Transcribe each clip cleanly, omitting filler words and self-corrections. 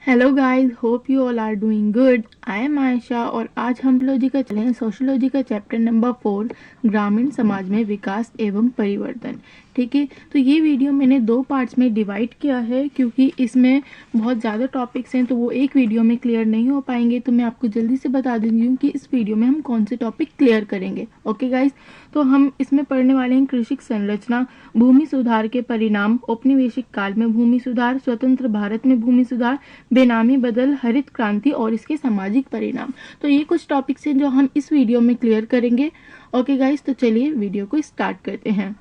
Hello guys, hope you all are doing good. I am Ayesha और आज हम लोजी का चले हैं सोशियोलॉजी का चैप्टर नंबर 4, ग्रामीण समाज में विकास एवं परिवर्तन। ठीक है, तो ये वीडियो मैंने 2 पार्ट्स में डिवाइड किया है क्योंकि इसमें बहुत ज़्यादा टॉपिक्स हैं तो वो एक वीडियो में क्लियर नहीं हो पाएंगे। तो मैं आपको जल्दी से बता देती हूँ कि इस वीडियो में हम कौन से टॉपिक क्लियर करेंगे। ओके गाइस, तो हम इसमें पढ़ने वाले हैं कृषि संरचना, भूमि सुधार के परिणाम, औपनिवेशिक काल में भूमि सुधार, स्वतंत्र भारत में भूमि सुधार, बेनामी बदल, हरित क्रांति और इसके सामाजिक परिणाम। तो ये कुछ टॉपिक्स हैं जो हम इस वीडियो में क्लियर करेंगे। ओके गाइस, तो चलिए वीडियो को स्टार्ट करते हैं।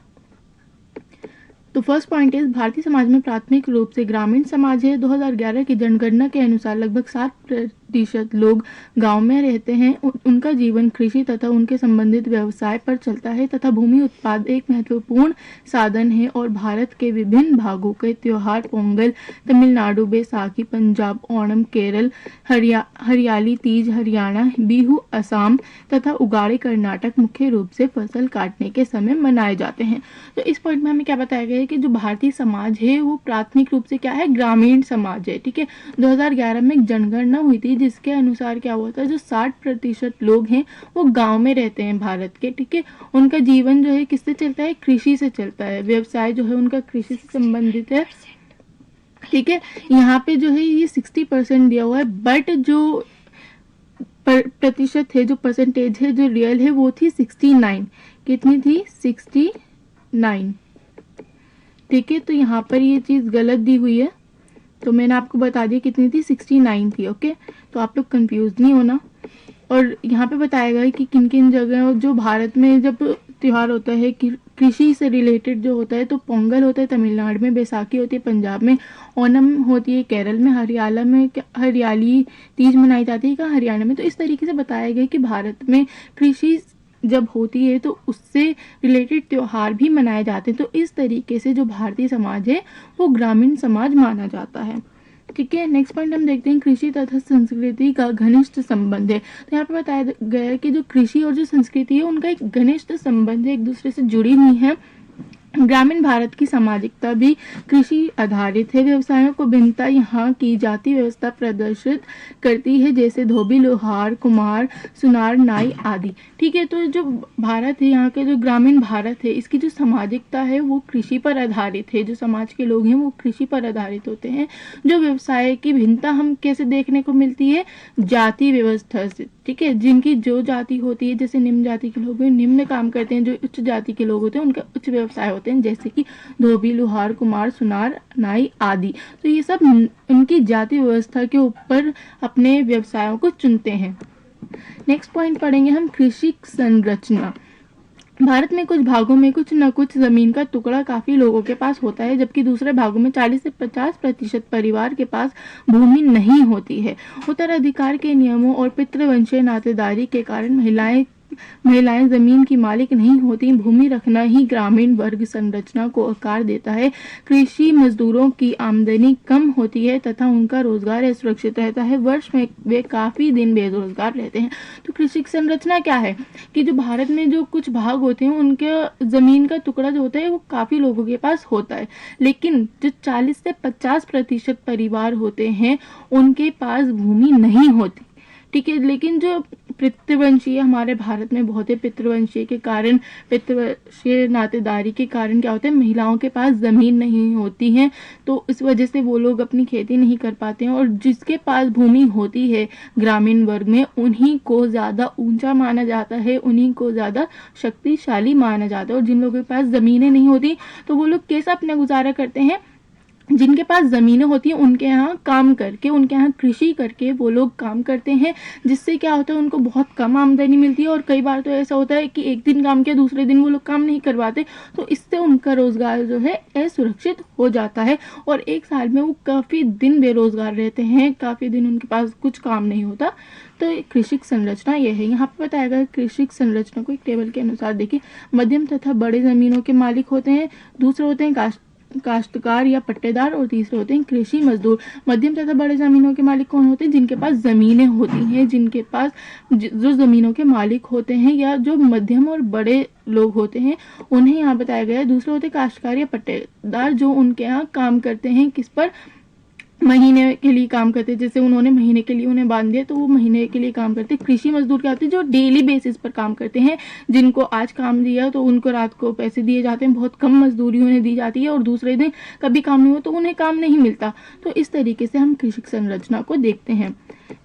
तो first point is Bharatiya Samaj में प्राथमिक रूप से ग्रामीण समाज है। 2011 की जनगणना के अनुसार लगभग 7% लोग गांव में रहते हैं। उनका जीवन कृषि तथा उनके संबंधित व्यवसाय पर चलता है तथा भूमि उत्पाद एक महत्वपूर्ण साधन है। और भारत के विभिन्न भागों के त्योहार पोंगल, तमिलनाडु बैसाखी, पंजाब ओणम, केरल हरियाली तीज हरियाणा, बिहू असम तथा उगाड़ी कर्नाटक मुख्य रूप से फसल काटने के समय मनाए जाते हैं। तो इस पॉइंट में हमें क्या बताया गया है कि जो भारतीय समाज है वो प्राथमिक रूप से क्या है, ग्रामीण समाज है। ठीक है, 2011 में एक जनगणना हुई थी जिसके अनुसार क्या हुआ था, जो 60% लोग हैं वो गांव में रहते हैं भारत के। ठीक है, उनका जीवन जो है किससे चलता है, कृषि से चलता है। व्यवसाय जो है उनका कृषि से संबंधित है। ठीक है, यहाँ पे जो है ये 60% दिया हुआ है, बट जो प्रतिशत है, जो परसेंटेज है, जो रियल है वो थी 69। कितनी थी, 69। ठीक है, तो यहाँ पर ये चीज़ गलत दी हुई है, तो मैंने आपको बता दिया कितनी थी, 69 थी। ओके, तो आप लोग कंफ्यूज नहीं होना। और यहाँ पे बताया गया है कि किन किन जगह जो भारत में जब त्योहार होता है कि कृषि से रिलेटेड जो होता है, तो पोंगल होता है तमिलनाडु में, बैसाखी होती है पंजाब में, ओणम होती है केरल में, हरियाली तीज मनाई जाती है कहाँ, हरियाणा में। तो इस तरीके से बताया गया कि भारत में कृषि जब होती है तो उससे रिलेटेड त्योहार भी मनाए जाते हैं। तो इस तरीके से जो भारतीय समाज है वो ग्रामीण समाज माना जाता है। ठीक है, नेक्स्ट पॉइंट हम देखते हैं कृषि तथा संस्कृति का घनिष्ठ संबंध है। तो यहाँ पे बताया गया है कि जो कृषि और जो संस्कृति है उनका एक घनिष्ठ संबंध है, एक दूसरे से जुड़ी हुई है। ग्रामीण भारत की सामाजिकता भी कृषि आधारित है। व्यवसायों को भिन्नता यहाँ की जाति व्यवस्था प्रदर्शित करती है, जैसे धोबी, लोहार, कुम्हार, सुनार, नाई आदि। ठीक है, तो जो भारत है, यहाँ के जो ग्रामीण भारत है, इसकी जो सामाजिकता है वो कृषि पर आधारित है। जो समाज के लोग हैं वो कृषि पर आधारित होते हैं। जो व्यवसाय की भिन्नता हम कैसे देखने को मिलती है, जाति व्यवस्था से। ठीक है, जिनकी जो जाति होती है, जैसे निम्न जाति के लोग निम्न काम करते हैं, जो उच्च जाति के लोग होते हैं उनका उच्च व्यवसाय होते हैं, जैसे कि धोबी, लोहार, कुम्हार, सुनार, नाई आदि। तो ये सब उनकी जाति व्यवस्था के ऊपर अपने व्यवसायों को चुनते हैं। नेक्स्ट पॉइंट पढ़ेंगे हम, कृषि संरचना। भारत में कुछ भागों में कुछ न कुछ जमीन का टुकड़ा काफी लोगों के पास होता है, जबकि दूसरे भागों में 40 से 50% परिवार के पास भूमि नहीं होती है। उत्तराधिकार के नियमों और पितृवंशीय नातेदारी के कारण महिलाएं जमीन की मालिक नहीं होती। भूमि रखना ही ग्रामीण वर्ग संरचना को आकार देता है। कृषि मजदूरों की आमदनी कम होती है तथा उनका रोजगार असुरक्षित रहता है। वर्ष में वे काफी दिन बेरोजगार रहते हैं। तो कृषि संरचना क्या है कि जो भारत में जो कुछ भाग होते हैं उनके जमीन का टुकड़ा जो होता है वो काफी लोगों के पास होता है, लेकिन जो 40 से 50% परिवार होते हैं उनके पास भूमि नहीं होती। ठीक है, लेकिन जो पितृवंशीय हमारे भारत में बहुत है, पितृवंशीय के कारण, पितृवंशीय नातेदारी के कारण क्या होता है, महिलाओं के पास जमीन नहीं होती है, तो इस वजह से वो लोग अपनी खेती नहीं कर पाते हैं। और जिसके पास भूमि होती है ग्रामीण वर्ग में, उन्हीं को ज्यादा ऊंचा माना जाता है, उन्हीं को ज्यादा शक्तिशाली माना जाता है। और जिन लोगों के पास जमीनें नहीं होती तो वो लोग कैसा अपना गुजारा करते हैं, जिनके पास जमीनें होती हैं उनके यहाँ काम करके, उनके यहाँ कृषि करके वो लोग काम करते हैं, जिससे क्या होता है उनको बहुत कम आमदनी मिलती है। और कई बार तो ऐसा होता है कि एक दिन काम किया दूसरे दिन वो लोग काम नहीं करवाते, तो इससे उनका रोजगार जो है असुरक्षित हो जाता है और एक साल में वो काफी दिन बेरोजगार रहते हैं, काफी दिन उनके पास कुछ काम नहीं होता। तो कृषि संरचना ये है। यहाँ पे बताया गया कृषि संरचना को एक टेबल के अनुसार देखिए, मध्यम तथा बड़े जमीनों के मालिक होते हैं, दूसरे होते हैं काश्तकार या पट्टेदार, और तीसरे होते हैं कृषि मजदूर। मध्यम तथा बड़े जमीनों के मालिक कौन होते हैं, जिनके पास जमीनें होती हैं, जिनके पास जो जमीनों के मालिक होते हैं या जो मध्यम और बड़े लोग होते हैं उन्हें यहाँ बताया गया है। दूसरे होते हैं काश्तकार या पट्टेदार, जो उनके यहाँ काम करते हैं किस पर, महीने के लिए काम करते, जैसे उन्होंने महीने के लिए उन्हें बांध दिया तो वो महीने के लिए काम करते। कृषि मजदूर क्या होते हैं, जो डेली बेसिस पर काम करते हैं, जिनको आज काम दिया तो उनको रात को पैसे दिए जाते हैं, बहुत कम मजदूरी उन्हें दी जाती है और दूसरे दिन कभी काम नहीं हो तो उन्हें काम नहीं मिलता। तो इस तरीके से हम कृषि संरचना को देखते हैं।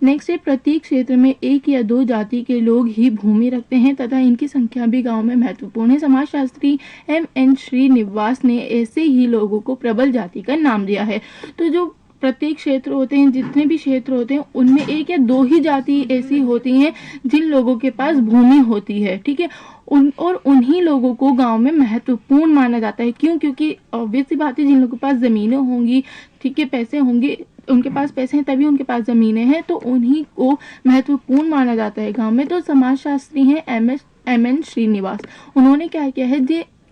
नेक्स्ट है, प्रत्येक क्षेत्र में एक या दो जाति के लोग ही भूमि रखते हैं तथा इनकी संख्या भी गांव में महत्वपूर्ण है। समाजशास्त्री M.N. श्रीनिवास ने ऐसे ही लोगों को प्रबल जाति का नाम दिया है। तो जो प्रत्येक क्षेत्र होते हैं, जितने भी क्षेत्र होते हैं, उनमें एक या दो ही जाति ऐसी होती हैं जिन लोगों के पास भूमि होती है, ठीक है। उन्हीं लोगों को गांव में महत्वपूर्ण माना जाता है। क्यों? क्योंकि ऑब्वियस सी बात है, जिन लोगों के पास जमीनें होंगी, ठीक है, पैसे होंगे, उनके पास पैसे हैं तभी उनके पास जमीनें हैं, तो उन्हीं को महत्वपूर्ण माना जाता है गांव में। तो समाजशास्त्री हैं M.N. श्रीनिवास, उन्होंने क्या किया है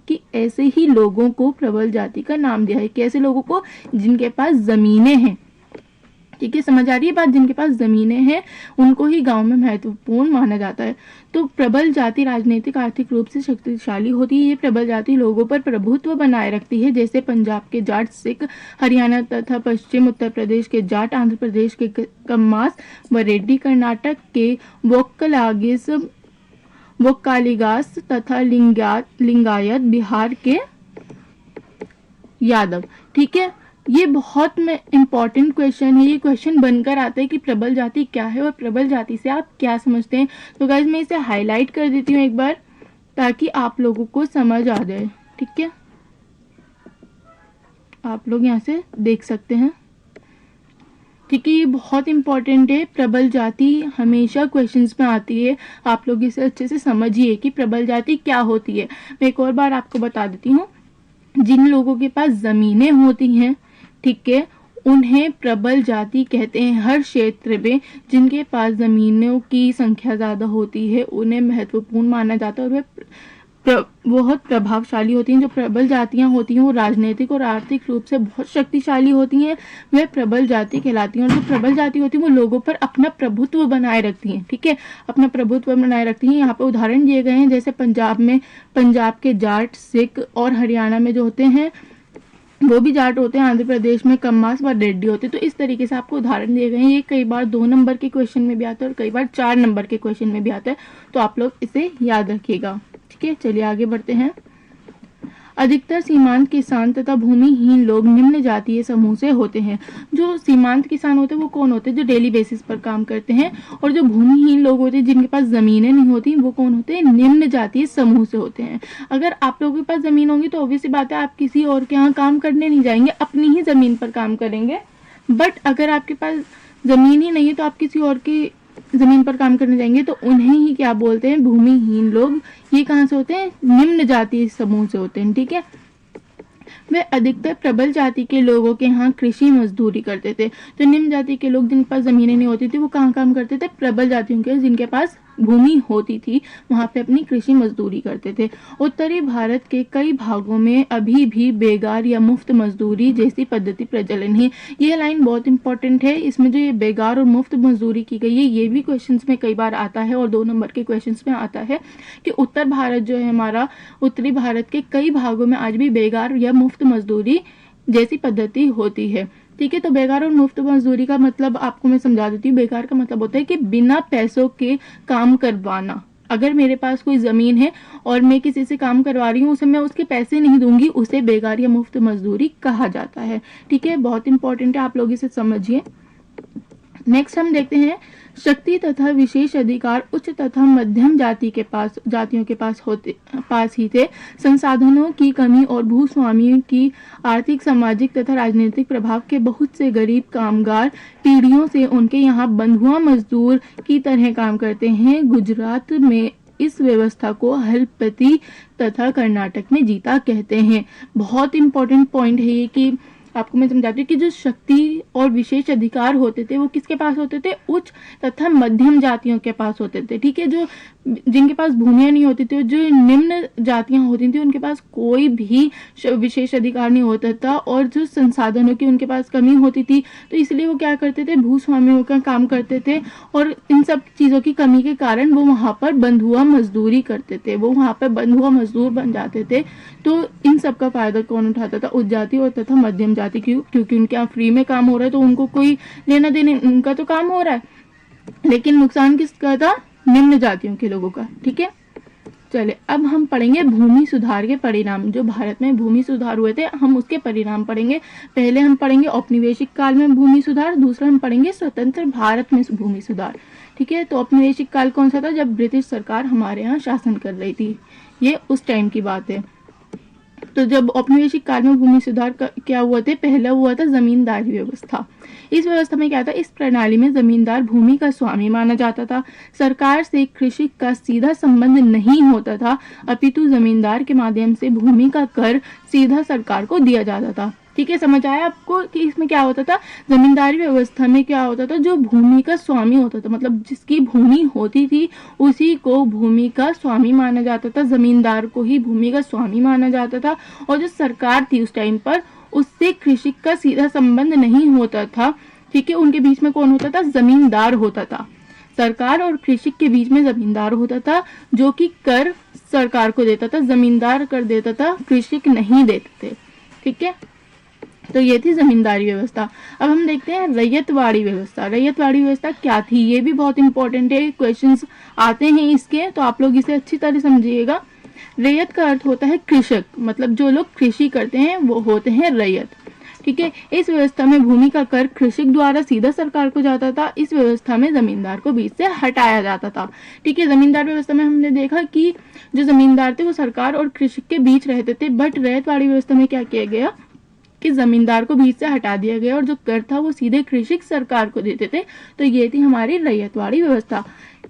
कि ऐसे ही लोगों को प्रबल जाति का नाम दिया है। कैसे लोगों को? जिनके पास जमीनें हैं, ठीक है, समझ आ रही है बात? जिनके पास जमीनें हैं उनको ही गांव में महत्वपूर्ण माना जाता है। तो प्रबल जाति राजनीतिक आर्थिक रूप से शक्तिशाली होती है। ये प्रबल जाति लोगों पर प्रभुत्व बनाए रखती है, जैसे पंजाब के जाट सिख, हरियाणा तथा पश्चिम उत्तर प्रदेश के जाट, आंध्र प्रदेश के कम्मास व रेड्डी, कर्नाटक के वोक्कालिगास तथा लिंगायत, बिहार के यादव, ठीक है। ये बहुत में इम्पॉर्टेंट क्वेश्चन है। ये क्वेश्चन बनकर आता है कि प्रबल जाति क्या है और प्रबल जाति से आप क्या समझते हैं। तो गाइज मैं इसे हाईलाइट कर देती हूँ एक बार, ताकि आप लोगों को समझ आ जाए, ठीक है। आप लोग यहाँ से देख सकते हैं, ठीक है। ये बहुत इंपॉर्टेंट है। प्रबल जाति हमेशा क्वेश्चंस में आती है, आप लोग इसे अच्छे से समझिए कि प्रबल जाति क्या होती है। मैं एक और बार आपको बता देती हूँ। जिन लोगों के पास जमीनें होती हैं, ठीक है, उन्हें प्रबल जाति कहते हैं। हर क्षेत्र में जिनके पास जमीनों की संख्या ज्यादा होती है उन्हें महत्वपूर्ण माना जाता है और वे बहुत प्रभावशाली होती हैं। जो प्रबल जातियां होती हैं वो राजनीतिक और आर्थिक रूप से बहुत शक्तिशाली होती हैं, वे प्रबल जाति कहलाती हैं। और जो प्रबल जाति होती है वो लोगों पर अपना प्रभुत्व बनाए रखती हैं, ठीक है, अपना प्रभुत्व बनाए रखती हैं। यहाँ पे उदाहरण दिए गए हैं, जैसे पंजाब के जाट सिख, और हरियाणा में जो होते हैं वो भी जाट होते हैं, आंध्र प्रदेश में कम्मास व रेड्डी होते हैं। तो इस तरीके से आपको उदाहरण दिए गए हैं। ये कई बार 2 नंबर के क्वेश्चन में भी आता है और कई बार 4 नंबर के क्वेश्चन में भी आता है, तो आप लोग इसे याद रखिएगा, ठीक है। चलिए आगे बढ़ते हैं। अधिकतर सीमांत किसान तथा भूमिहीन लोग निम्न जातीय समूह से होते हैं। जो सीमांत किसान होते हैं वो कौन होते हैं? जो डेली बेसिस पर काम करते हैं। और जो भूमिहीन लोग होते हैं, जिनके पास जमीनें नहीं होती, वो कौन होते हैं? निम्न जातीय समूह से होते हैं। अगर आप लोगों के पास जमीन होगी तो ऑब्वियस सी बात है आप किसी और के यहाँ काम करने नहीं जाएंगे, अपनी ही जमीन पर काम करेंगे। बट अगर आपके पास जमीन ही नहीं है तो आप किसी और की जमीन पर काम करने जाएंगे, तो उन्हें ही क्या बोलते हैं? भूमिहीन लोग। ये कहाँ से होते हैं? निम्न जातीय समूह से होते हैं, ठीक है। वे अधिकतर प्रबल जाति के लोगों के यहाँ कृषि मजदूरी करते थे। तो निम्न जाति के लोग जिनके पास जमीनें नहीं होती थी वो कहाँ काम करते थे? प्रबल जातियों के जिनके पास भूमि होती थी वहां पे अपनी कृषि मजदूरी करते थे। उत्तरी भारत के कई भागों में अभी भी बेगार या मुफ्त मजदूरी जैसी पद्धति प्रचलन है। ये लाइन बहुत इंपॉर्टेंट है। इसमें जो ये बेगार और मुफ्त मजदूरी की गई है ये भी क्वेश्चंस में कई बार आता है और 2 नंबर के क्वेश्चंस में आता है कि उत्तर भारत जो है हमारा, उत्तरी भारत के कई भागों में आज भी बेगार या मुफ्त मजदूरी जैसी पद्धति होती है, ठीक है। तो बेकार और मुफ्त मजदूरी का मतलब आपको मैं समझा देती हूँ। बेकार का मतलब होता है कि बिना पैसों के काम करवाना। अगर मेरे पास कोई जमीन है और मैं किसी से काम करवा रही हूँ, उसे मैं उसके पैसे नहीं दूंगी, उसे बेकार या मुफ्त मजदूरी कहा जाता है, ठीक है। बहुत इंपॉर्टेंट है, आप लोग इसे समझिए। नेक्स्ट हम देखते हैं शक्ति तथा विशेष अधिकार उच्च तथा मध्यम जातियों के पास ही थे। संसाधनों की कमी और भूस्वामियों की आर्थिक, सामाजिक तथा राजनीतिक प्रभाव के बहुत से गरीब कामगार पीढ़ियों से उनके यहाँ बंधुआ मजदूर की तरह काम करते हैं। गुजरात में इस व्यवस्था को हलपति तथा कर्नाटक में जीता कहते हैं। बहुत इंपॉर्टेंट पॉइंट है ये कि आपको मैं समझाती हूँ कि जो शक्ति और विशेष अधिकार होते थे वो किसके पास होते थे? उच्च तथा मध्यम जातियों के पास होते थे, ठीक है। जो जिनके पास भूमियां नहीं होती थी, जो निम्न जातियां होती थी, उनके पास कोई भी विशेष अधिकार नहीं होता था और जो संसाधनों की उनके पास कमी होती थी, तो इसलिए वो क्या करते थे? भूस्वामियों का काम करते थे और इन सब चीजों की कमी के कारण वो वहां पर बंधुआ मजदूरी करते थे, वो वहां पर बंधुआ मजदूर बन जाते थे। तो इन सब का फायदा कौन उठाता था? उच्च जाति और तथा मध्यम जाति, क्योंकि उनके यहाँ फ्री में काम हो रहा है तो उनको कोई लेना देना, उनका तो काम हो रहा है, लेकिन नुकसान किसका था? निम्न जातियों के लोगों का। ठीक है, चले अब हम पढ़ेंगे भूमि सुधार के परिणाम। जो भारत में भूमि सुधार हुए थे हम उसके परिणाम पढ़ेंगे। पहले हम पढ़ेंगे औपनिवेशिक काल में भूमि सुधार, दूसरा हम पढ़ेंगे स्वतंत्र भारत में भूमि सुधार। ठीक है, तो औपनिवेशिक काल कौन सा था? जब ब्रिटिश सरकार हमारे यहाँ शासन कर रही थी, ये उस टाइम की बात है। तो जब औपनिवेशिक काल में भूमि सुधार क्या हुआ थे? पहला हुआ था जमींदारी व्यवस्था। इस व्यवस्था में क्या था? इस प्रणाली में जमींदार भूमि का स्वामी माना जाता था। सरकार से कृषि का सीधा संबंध नहीं होता था, अपितु जमींदार के माध्यम से भूमि का कर सीधा सरकार को दिया जाता था। ठीक है, समझ आया आपको कि इसमें क्या होता था? जमींदारी व्यवस्था में क्या होता था? जो भूमि का स्वामी होता था, मतलब जिसकी भूमि होती थी उसी को भूमि का स्वामी माना जाता था, जमींदार को ही भूमि का स्वामी माना जाता था। और जो सरकार थी उस टाइम पर, उससे कृषि का सीधा संबंध नहीं होता था। ठीक है, उनके बीच में कौन होता था? जमींदार होता था। सरकार और कृषि के बीच में जमींदार होता था, जो कि कर सरकार को देता था, जमींदार कर देता था, कृषि नहीं देते थे। ठीक है, तो ये थी जमींदारी व्यवस्था। अब हम देखते हैं रैयतवाड़ी व्यवस्था। रैयतवाड़ी व्यवस्था क्या थी? ये भी बहुत इंपॉर्टेंट है, क्वेश्चंस आते हैं इसके, तो आप लोग इसे अच्छी तरह समझिएगा। रैयत का अर्थ होता है कृषक, मतलब जो लोग कृषि करते हैं वो होते हैं रैयत। ठीक है, इस व्यवस्था में भूमि का कर कृषक द्वारा सीधा सरकार को जाता था। इस व्यवस्था में जमींदार को बीच से हटाया जाता था। ठीक है, जमींदार व्यवस्था में हमने देखा कि जो जमींदार थे वो सरकार और कृषक के बीच रहते थे, बट रैयतवाड़ी व्यवस्था में क्या किया गया कि जमींदार को बीच से हटा दिया गया और जो कर था वो सीधे कृषक सरकार को देते थे। तो ये थी हमारी रैयतवाड़ी व्यवस्था।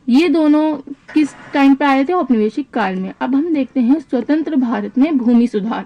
ये दोनों किस टाइम पे आए थे? औपनिवेशिक काल में। अब हम देखते हैं स्वतंत्र भारत में भूमि सुधार।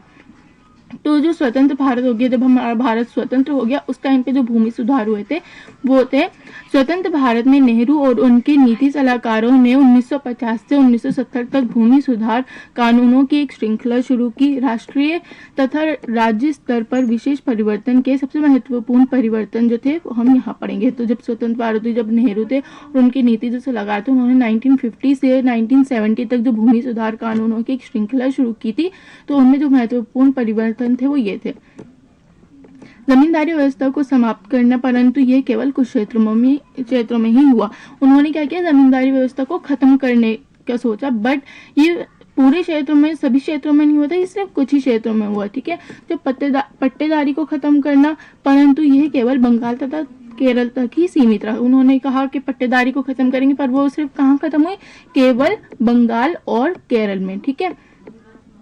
तो जो स्वतंत्र भारत हो गया, जब हमारा भारत स्वतंत्र हो गया, उस टाइम पे जो भूमि सुधार हुए थे वो थे स्वतंत्र भारत में नेहरू और उनके नीति सलाहकारों ने 1950 से 1970 तक भूमि सुधार कानूनों की एक श्रृंखला शुरू की। राष्ट्रीय तथा राज्य स्तर पर विशेष परिवर्तन के सबसे महत्वपूर्ण परिवर्तन जो थे हम यहाँ पढ़ेंगे। तो जब स्वतंत्र भारत, जब नेहरू थे और उनकी नीति जो सलाहकार थे, उन्होंने 1950 से 1970 तक जो भूमि सुधार कानूनों की एक श्रृंखला शुरू की थी, तो उनमें जो महत्वपूर्ण परिवर्तन थे वो ये थे। जमींदारी व्यवस्था को समाप्त करना, परंतु ये केवल कुछ क्षेत्रों में ही हुआ। उन्होंने क्या किया? जमींदारी व्यवस्था को खत्म करने का सोचा, बट ये पूरे क्षेत्रों में, सभी क्षेत्रों में नहीं होता, ये सिर्फ कुछ ही क्षेत्रों में हुआ। ठीक है, जो पट्टेदारी को खत्म करना, परंतु यह केवल बंगाल तथा केरल तक ही सीमित रहा। उन्होंने कहा कि पट्टेदारी को खत्म करेंगे, पर वो सिर्फ कहाँ खत्म हुई? केवल बंगाल और केरल में। ठीक है,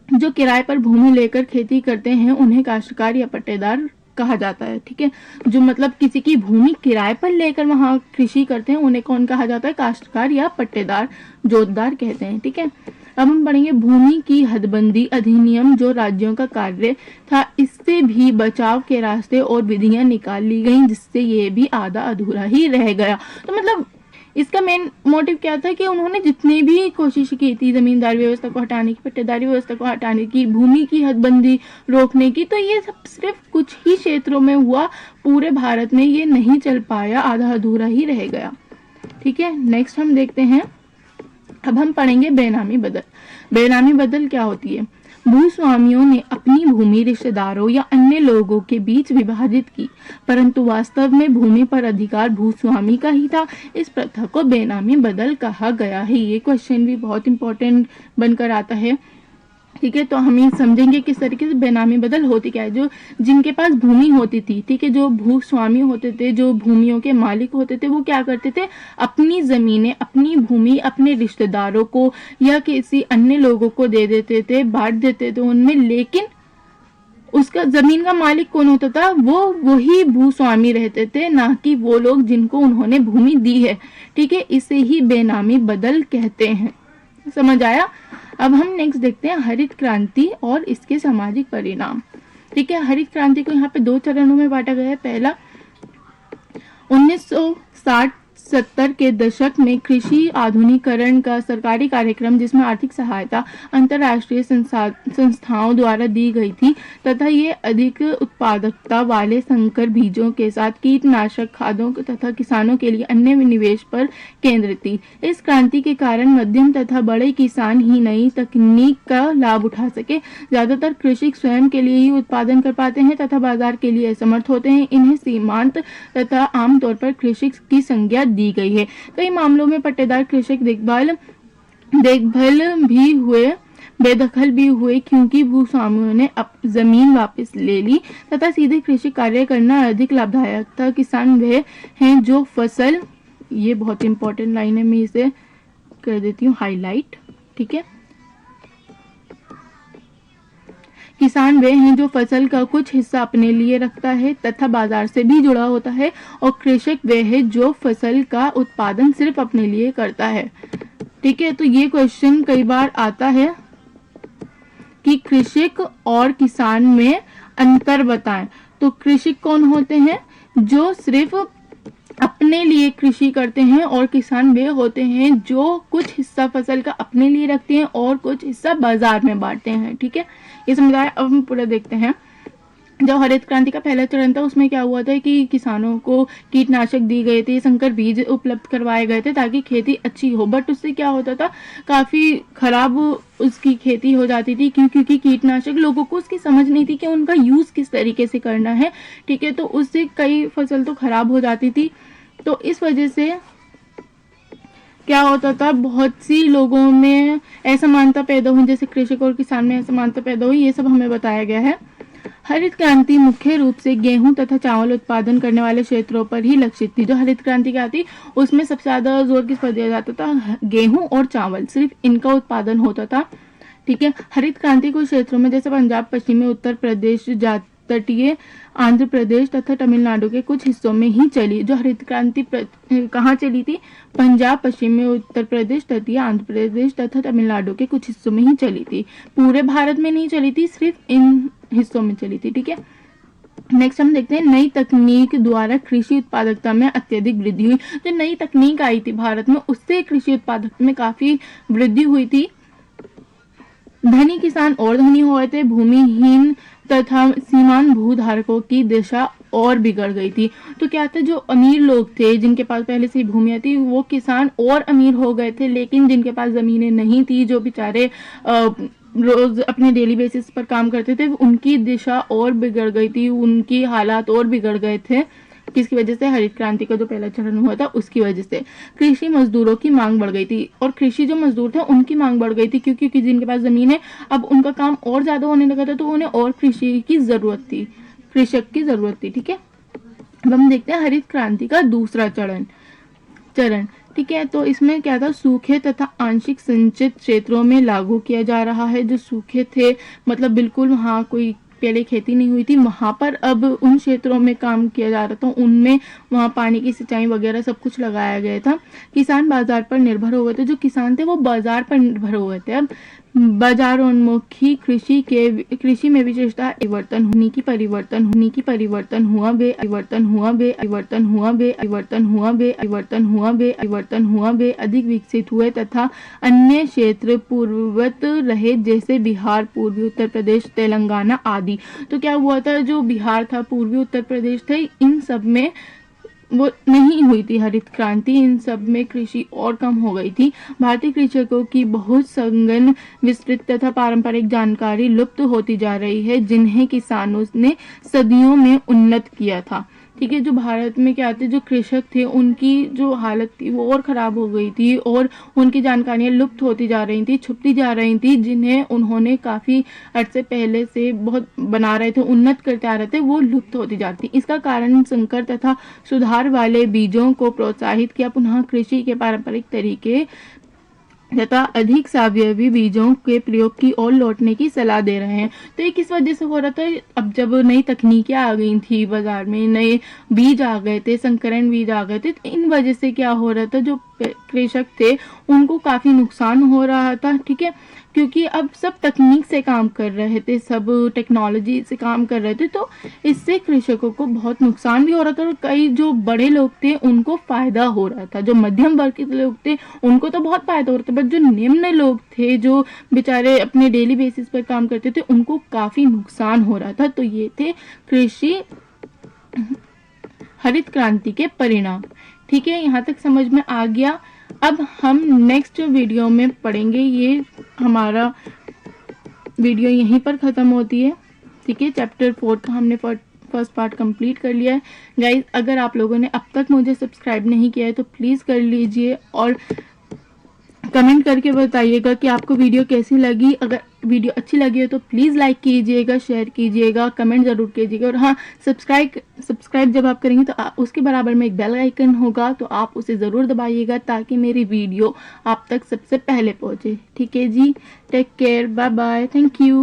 जो किराए पर भूमि लेकर खेती करते हैं उन्हें काश्तकार या पट्टेदार कहा जाता है। ठीक है, जो मतलब किसी की भूमि किराए पर लेकर वहां कृषि करते हैं उन्हें कौन कहा जाता है? काश्तकार या पट्टेदार, जोतदार कहते हैं। ठीक है, अब हम पढ़ेंगे भूमि की हदबंदी अधिनियम, जो राज्यों का कार्य था। इससे भी बचाव के रास्ते और विधियां निकाल ली गई, जिससे ये भी आधा अधूरा ही रह गया। तो मतलब इसका मेन मोटिव क्या था कि उन्होंने जितनी भी कोशिश की थी जमींदारी व्यवस्था को हटाने की, पट्टेदारी व्यवस्था को हटाने की, भूमि की हदबंदी रोकने की, तो ये सब सिर्फ कुछ ही क्षेत्रों में हुआ, पूरे भारत में ये नहीं चल पाया, आधा अधूरा ही रह गया। ठीक है, नेक्स्ट हम देखते हैं, अब हम पढ़ेंगे बेनामी बदल। बेनामी बदल क्या होती है? भूस्वामियों ने अपनी भूमि रिश्तेदारों या अन्य लोगों के बीच विभाजित की, परंतु वास्तव में भूमि पर अधिकार भूस्वामी का ही था। इस प्रथा को बेनामी बदल कहा गया है। ये क्वेश्चन भी बहुत इंपॉर्टेंट बनकर आता है। ठीक है, तो हम ये समझेंगे किस तरीके से बेनामी बदल होती क्या है। जो जिनके पास भूमि होती थी, ठीक है, जो भूस्वामी होते थे, जो भूमियों के मालिक होते थे, वो क्या करते थे? अपनी जमीनें, अपनी भूमि अपने रिश्तेदारों को या किसी अन्य लोगों को दे देते थे, बांट देते थे उनमें, लेकिन उसका जमीन का मालिक कौन होता था? वो वही भूस्वामी रहते थे, ना कि वो लोग जिनको उन्होंने भूमि दी है। ठीक है, इसे ही बेनामी बदल कहते हैं। समझ आया? अब हम नेक्स्ट देखते हैं हरित क्रांति और इसके सामाजिक परिणाम। ठीक है, हरित क्रांति को यहाँ पे 2 चरणों में बांटा गया है। पहला 1960 70 के दशक में कृषि आधुनिकीकरण का सरकारी कार्यक्रम, जिसमें आर्थिक सहायता अंतर्राष्ट्रीय संस्थाओं द्वारा दी गई थी तथा ये अधिक उत्पादकता वाले संकर बीजों के साथ कीटनाशक खादों तथा किसानों के लिए अन्य निवेश पर केंद्रित थी। इस क्रांति के कारण मध्यम तथा बड़े किसान ही नई तकनीक का लाभ उठा सके। ज्यादातर कृषक स्वयं के लिए ही उत्पादन कर पाते हैं तथा बाजार के लिए असमर्थ होते हैं। इन्हें सीमांत तथा आमतौर पर कृषक की संज्ञा दी गई है। कई मामलों में पट्टेदार कृषक देखभाल भी हुए, बेदखल भी हुए, क्योंकि भूस्वामियों ने जमीन वापस ले ली तथा सीधे कृषि कार्य करना अधिक लाभदायक था। किसान वे हैं जो फसल, ये बहुत इंपॉर्टेंट लाइन है, मैं इसे कर देती हूँ हाईलाइट, ठीक है। किसान वे हैं जो फसल का कुछ हिस्सा अपने लिए रखता है तथा बाजार से भी जुड़ा होता है, और कृषक वे है जो फसल का उत्पादन सिर्फ अपने लिए करता है, ठीक है। तो ये क्वेश्चन कई बार आता है कि कृषक और किसान में अंतर बताएं। तो कृषक कौन होते हैं? जो सिर्फ अपने लिए कृषि करते हैं, और किसान वे होते हैं जो कुछ हिस्सा फसल का अपने लिए रखते हैं और कुछ हिस्सा बाजार में बांटते हैं, ठीक है। ये समझ आया। अब हम पूरा देखते हैं। जब हरित क्रांति का पहला चरण था, उसमें क्या हुआ था कि किसानों को कीटनाशक दी गए थे, संकर बीज उपलब्ध करवाए गए थे ताकि खेती अच्छी हो, बट उससे क्या होता था, काफी खराब उसकी खेती हो जाती थी। क्योंकि कीटनाशक, लोगों को उसकी समझ नहीं थी कि उनका यूज किस तरीके से करना है, ठीक है। तो उससे कई फसल तो खराब हो जाती थी। तो इस वजह से क्या होता था, बहुत सी लोगों में असमानता पैदा हुई, जैसे कृषक और किसान में असमानता पैदा हुई, ये सब हमें बताया गया है। हरित क्रांति मुख्य रूप से गेहूं तथा चावल उत्पादन करने वाले क्षेत्रों पर ही लक्षित थी। जो हरित क्रांति क्या थी, उसमें सबसे ज्यादा जोर किस पर दिया जाता था? गेहूं और चावल, सिर्फ इनका उत्पादन होता था, ठीक है। हरित क्रांति कुछ क्षेत्रों में, जैसे पंजाब, पश्चिमी उत्तर प्रदेश, तटीय आंध्र प्रदेश तथा तमिलनाडु के कुछ हिस्सों में ही चली। जो हरित क्रांति कहाँ चली थी? पंजाब, पश्चिमी उत्तर प्रदेश, तटीय आंध्र प्रदेश तथा तमिलनाडु के कुछ हिस्सों में ही चली थी। पूरे भारत में नहीं चली थी, सिर्फ इन हिस्सों में चली थी, ठीक है। नेक्स्ट हम देखते हैं, नई तकनीक द्वारा कृषि उत्पादकता में अत्यधिक वृद्धि हुई। जो नई तकनीक आई थी भारत में, उससे कृषि उत्पादकता में काफी वृद्धि हुई थी। धनी किसान और धनी हो गए थे, भूमिहीन तथा सीमांत भूधारकों की दशा और बिगड़ गई थी। तो क्या था, जो अमीर लोग थे, जिनके पास पहले से ही भूमियां थी, वो किसान और अमीर हो गए थे, लेकिन जिनके पास जमीनें नहीं थी, जो बेचारे रोज अपने डेली बेसिस पर काम करते थे, उनकी दिशा और बिगड़ गई थी, उनकी हालात और बिगड़ गए थे। किसकी वजह से? हरित क्रांति का जो पहला चरण हुआ था उसकी वजह से। कृषि मजदूरों की मांग बढ़ गई थी, और कृषि जो मजदूर थे उनकी मांग बढ़ गई थी, क्योंकि जिनके पास जमीन है, अब उनका काम और ज्यादा होने लगा था, तो उन्हें और कृषि की जरूरत थी, कृषक की जरूरत थी, ठीक है। अब हम देखते हैं हरित क्रांति का दूसरा चरण, ठीक है। तो इसमें क्या था, सूखे तथा आंशिक सिंचित क्षेत्रों में लागू किया जा रहा है। जो सूखे थे, मतलब बिल्कुल वहाँ कोई पहले खेती नहीं हुई थी, वहां पर अब उन क्षेत्रों में काम किया जा रहा था, उनमें वहां पानी की सिंचाई वगैरह सब कुछ लगाया गया था। किसान बाजार पर निर्भर हो गए थे, जो किसान थे वो बाजार पर निर्भर हो गए थे। अब बाजारोन्मुखी कृषि में विशेषता परिवर्तन हुआ, अधिक विकसित हुए तथा अन्य क्षेत्र पूर्ववत रहे, जैसे बिहार, पूर्वी उत्तर प्रदेश, तेलंगाना आदि। तो क्या हुआ था, जो बिहार था, पूर्वी उत्तर प्रदेश थे, इन सब में वो नहीं हुई थी हरित क्रांति, इन सब में कृषि और कम हो गई थी। भारतीय कृषकों की बहुत संगन, विस्तृत तथा पारंपरिक जानकारी लुप्त होती जा रही है, जिन्हें किसानों ने सदियों में उन्नत किया था, ठीक है। जो भारत में क्या थे, जो कृषक थे, उनकी जो हालत थी वो और खराब हो गई थी, और उनकी जानकारियां लुप्त होती जा रही थी, छुपती जा रही थी, जिन्हें उन्होंने काफी अर्से पहले से बहुत बना रहे थे, उन्नत करते आ रहे थे, वो लुप्त होती जाती। इसका कारण संकर तथा सुधार वाले बीजों को प्रोत्साहित किया, पुनः कृषि के पारंपरिक तरीके तथा अधिक सावयवी बीजों के प्रयोग की ओर लौटने की सलाह दे रहे हैं। तो ये किस वजह से हो रहा था? अब जब नई तकनीकें आ गई थी बाजार में, नए बीज आ गए थे, संकरण बीज आ गए थे, तो इन वजह से क्या हो रहा था, जो कृषक थे उनको काफ़ी नुकसान हो रहा था, ठीक है, क्योंकि अब सब तकनीक से काम कर रहे थे, सब टेक्नोलॉजी से काम कर रहे थे, तो इससे कृषकों को बहुत नुकसान भी हो रहा था और कई जो बड़े लोग थे उनको फ़ायदा हो रहा था। जो मध्यम वर्ग के लोग थे उनको तो बहुत फ़ायदा हो रहा था, बट जो निम्न लोग थे जो बेचारे अपने डेली बेसिस पर काम करते थे उनको काफ़ी नुकसान हो रहा था। तो ये थे कृषि हरित क्रांति के परिणाम। ठीक है, यहाँ तक समझ में आ गया। अब हम नेक्स्ट वीडियो में पढ़ेंगे। ये हमारा वीडियो यहीं पर ख़त्म होती है। ठीक है, चैप्टर 4 का हमने फर्स्ट पार्ट कंप्लीट कर लिया है। गाइज, अगर आप लोगों ने अब तक मुझे सब्सक्राइब नहीं किया है तो प्लीज़ कर लीजिए और कमेंट करके बताइएगा कि आपको वीडियो कैसी लगी। अगर वीडियो अच्छी लगी हो तो प्लीज़ लाइक कीजिएगा, शेयर कीजिएगा, कमेंट ज़रूर कीजिएगा। और हाँ, सब्सक्राइब जब आप करेंगे तो उसके बराबर में एक बेल आइकन होगा, तो आप उसे ज़रूर दबाइएगा ताकि मेरी वीडियो आप तक सबसे पहले पहुँचे। ठीक है जी, take care, bye bye, thank you.